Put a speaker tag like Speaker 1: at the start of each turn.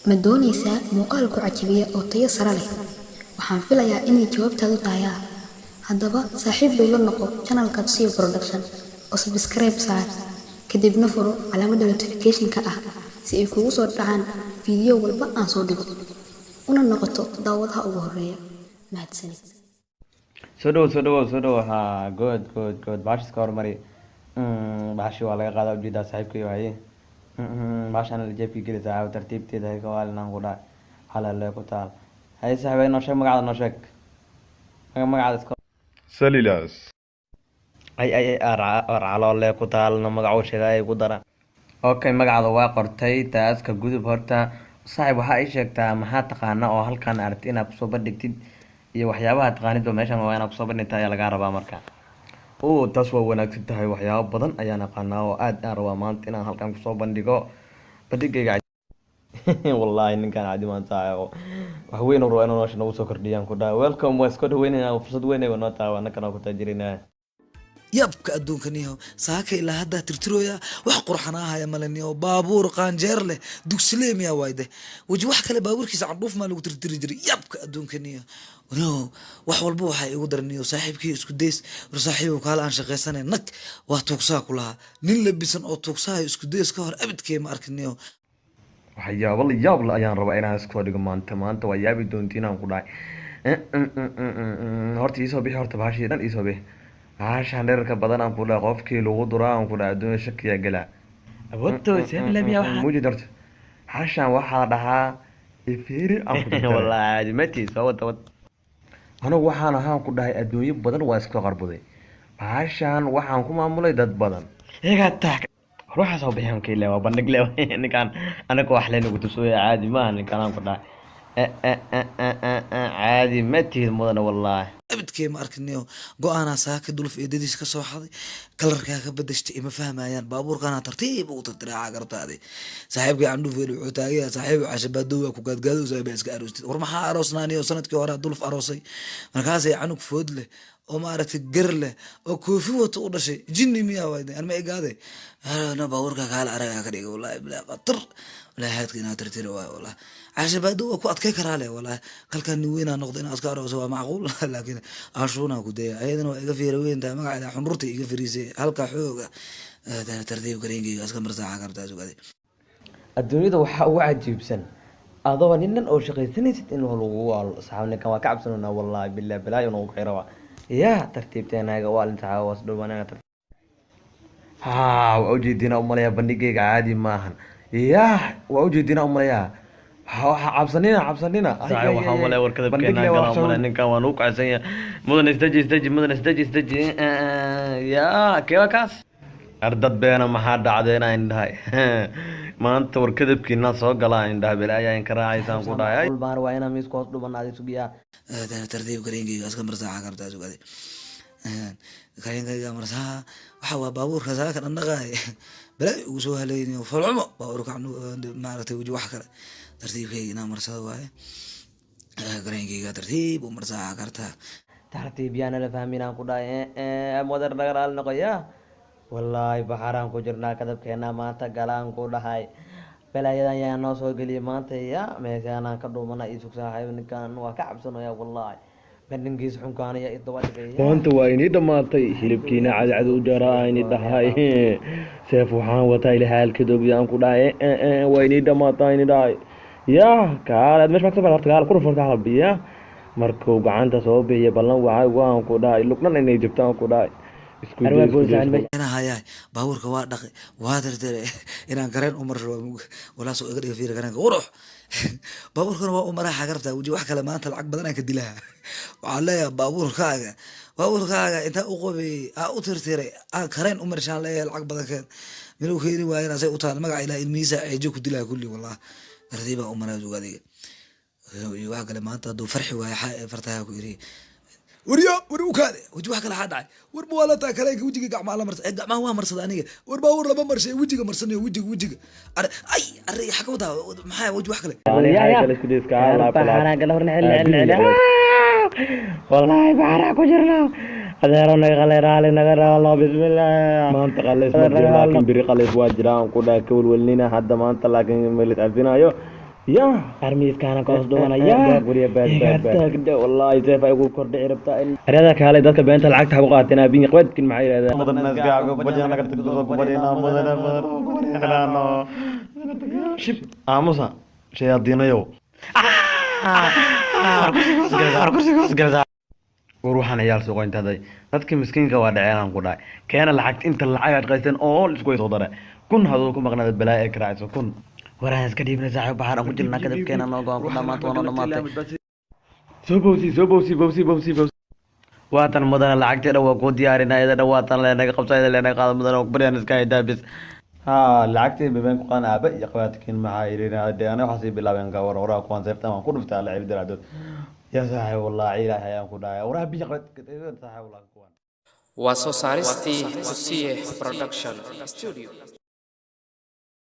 Speaker 1: Ma doonaysaa muuqaal ku cajabiya oo tayo sare leh? Waxaan filayaa inay jawaabtaadu tahay haa. Haddaba saaxiib dhow la noqo channelka Tusiyo Production oo subscribe saar, kadibna furo calaamadda notification-ka ah si ay kugu soo dhacaan fiidiyoo walba aan soo dhigo, una noqoto daawadaha ugu horeeya. Mahadsanid.
Speaker 2: soo dhawo haa good baashis ka hormari baashi waa laga qaadaa ujeedaa saaxiibkayo haye baashaan la jeebkii geli saaxiib tartiibteeda hay ka waalinaan ku dhaay halalee ku taal haye saaxiib noo sheeg magacaada noo sheeg magacaada iska
Speaker 3: Salilas.
Speaker 2: ay arcaloole ku taalna magacuu sheegay ku dara okay magacaada waa qortay taaska gudub horta saaxiib waxaa ii sheegtaa maxaa taqaana oo halkan aragti inaad kusoo bandhigtid iyo waxyaabaha taqaanid meeshan waa inaad kusoo bandhigtaa ayaa lagaa rabaa marka taas waa wanaagsan tahay waxyaabo badan ayaan aqaanaa oo aad aan rabaa maanta inaan halkan kusoo bandhigo bandhigayga wallaahi ninkaan cadi maanta wax weyn oo rabo inuu nolosha nagu soo kordhiyaan ku dhaha welcome waa iska dhaweynayna fursad weyn ay noo tahay annagana ku taajirina
Speaker 4: yabka adduunkaniyo saaka ilaa haddaa tirtirooya wax qurxanaahaya maleniyo baabuur qaanjeer leh dugsileemiya waayde weji wax kale baabuurkiisa candhuuf maa lagu tirtiri jiray yabka adduunkaniyo no wax walba waxaa igu daraniyo saaxiibkii isku days war saaxiibow kaala aan shaqaysanay nag waa tuugsaa ku lahaa nin labisan oo tuugsahayo isku days ka hor abidkee ma arkiniyo
Speaker 2: waxyaabo la yaab la ayaan rabaa inaan iskoo dhigo maanta waa yaabi doontiin aan ku dhahay horta iisoo bixi horta baashii dhan iisoo bixi baashaan dherarka badan aan ku dhahay qofkii lagu duraa aan ku dhahay adduunya shakiyaa galaa mujid horta baashaan waxaa dhahaa ifiri aan ku wallaahi mati soo wada anigu waxaan ahaan ku dhahay adduunyo badan waa iska qarbuday baashaan waxaan ku maamulay dad badan iga taag ruuxa soo bixin ka ilaa bandhig leh ninkaan anaga wax leen ugu tusooy caadi ma ninkaan aan ku dhahay caadi ma tihid mudana wallaahi
Speaker 4: abidkee ma arkiniyo go-aanaa saaka duluf eedadiis ka soo xaday kalarkaa ka badashtay ima fahmayaan baabuurkana tartiib ugu tirtiraaca gartaade saaxiibkii candhuufeel wuxuu taagaya saaxiib cashabaadow waa ku gaadgaado saaxiib iska aroostid war maxaa aroosnaaniyo sanadkii hore duluf aroosay markaasay canug food leh oo maaragtay gar leh oo koofi wato u dhashay jinni miyaa waayde anma igaade na baabuurka kaala aragaa ka dhiga wallahi bilaa qatar wallahi haadka inaa tirtira waay wallahi cashabaado waa ku adkay karaa leh wallahi kalkaan nin weynaa noqda inaa iska arooso waa macquul laakiin ashuunaa ku daya ayadana waa iga fiira weyn tahay magaceeda xunrurta iga fariisay halkaa xooga tartiib gareenkeyga iska marsaaca kartaa sugade
Speaker 2: adduunyada waxaa ugu cajiibsan adoo ninnan oo shaqaysanaysid in lagu saxaab ninkan waa ka cabsananaa wallaahi bilaa balaayo nagu xirawa yaa tartiibteenaaga waa lintaxaa waas dhowanaga waa ujeedina umaleyaa bandhigayga caadi maahan yaa waa ujeedina umaleyaa waxaa cabsanina waxaa umaleya warkadabkeenaa ninkan waa nagu kacsanya mudan isdaji mudan isdaji yaa kewa kaas ardad beena maxaa dhacdeena indhahay maanta warkadabkiina soo galaa indhaha balaayaa in ka raacaysaan ku dhahay baan waa inaa miiska hoos dhubanaaday sugiyaa
Speaker 4: tartiib gareenkeyga iska marsaaca kartaa sugade gareenkeyga marsaa waxaa waa baabuurka saaka dhandhaqaay balaayo ugu soo haleynayo falcumo baabuurka maaragtay weji wax kale tartiibkeyga inaa marsado waaye gareenkeyga tartiib u marsaaca kartaa
Speaker 2: tartiib yaana la fahminaan ku dhahay modar nagaraal noqoya wallaahi baxaraan ku jirnaa kadabkeena maanta galaan ku dhahay balaayadan yaa noo soo geliyay maanta ya meeshaanaan ka dhuumana ii sugsaaxay ninkaan waa ka cabsanaya wallaahi bandhingiis xunkaanaya idaba dhigay
Speaker 3: maanta waa inii dhammaatay hilibkiina cadcad u jaraa ini dhahay seef waxaan wataa ilaha halkadoogii aan ku dhahay waa inii dhammaataa ini dhahay ya kaalaad meesha maktabal horta kaala ku rufurta halbiya markuu gacanta soo bixiya ballan waxay waan ku dhahay lugnan inay jabtaan ku dhahay
Speaker 4: hayaay baabuurka waa dhaqi waa tirtire inaan gareen umar walaasoo iga dhiga fiira gareenka qurux baabuurkana waa umaraaxa garabtaa weji wax kale maanta lacag badan aan ka dilaha waxaan leeyahay baabuurkaaga intaa u qobey aa u tirtiray kareen umarshaan leeyahay lacag badan keen minuu keeni waayen asay u taal magaca ilaa ilmihiisa ceejo ku dilaha kulli wallah tartiibaa umaraa sugadiga wax kale maanta hadduu farxi waayo fartaha ku iri وريا وريوكاده وجه واحد كلا حد عاي ورموالتا كلا وجهك قعما لا مرس قعما waa marsada aniga war baawur laba marsay wajiga marsanayo wajiga ay array xaqada maxay waji wax kale
Speaker 2: wallahi baara ku jirna adeerana qaleeraale naga raalo bismillah
Speaker 3: maanta qalees ma jiro laakiin biri qalees waa jiraan ku dhaakay walwalnina hadda maanta laakiin meelid afinayo يا أرميس كان قاص دونا يا تاكد والله سيف أقول كرد عربتا هذا كهالي ذاك بنت العقد حقوقاتنا بين قوات كل معي هذا
Speaker 2: مدن الناس قاعد بجانا كنت تقول كبرينا مدن شب موسى شياطين يو وروحنا عيال سوق انت هذي dadka miskiinka waa dhaceen ku dhaay keena lacag inta lacag aad qaysan oo isku soo daray kun hadoo ku maqnaad balaa ee karaacso kun waraan iska dhiibna saaxiib baxaan ku jirnaa kadib keena noo go'aan ku dhamaat wana dhamaatay soo bowsi waatan mudana lacagteeda waa ku diyaarinaa ida dhawaatan leenaga qabsayda leenaga qaado mudana ku bariyaan iska haydaa bis ها lacagtii bebeen ku qana aba iyo qabaadkiin maxaa yirina deena waxa si bilaabeen ka war waraa kuwan seefta aan ku dhuftaa la cilmi daraadood ya saaxiib wallahi ilaahay aan ku dhaaya waraa biyo qabaad saaxiib wallahi kuwan
Speaker 5: waa soo saaristii Husiye Production Studio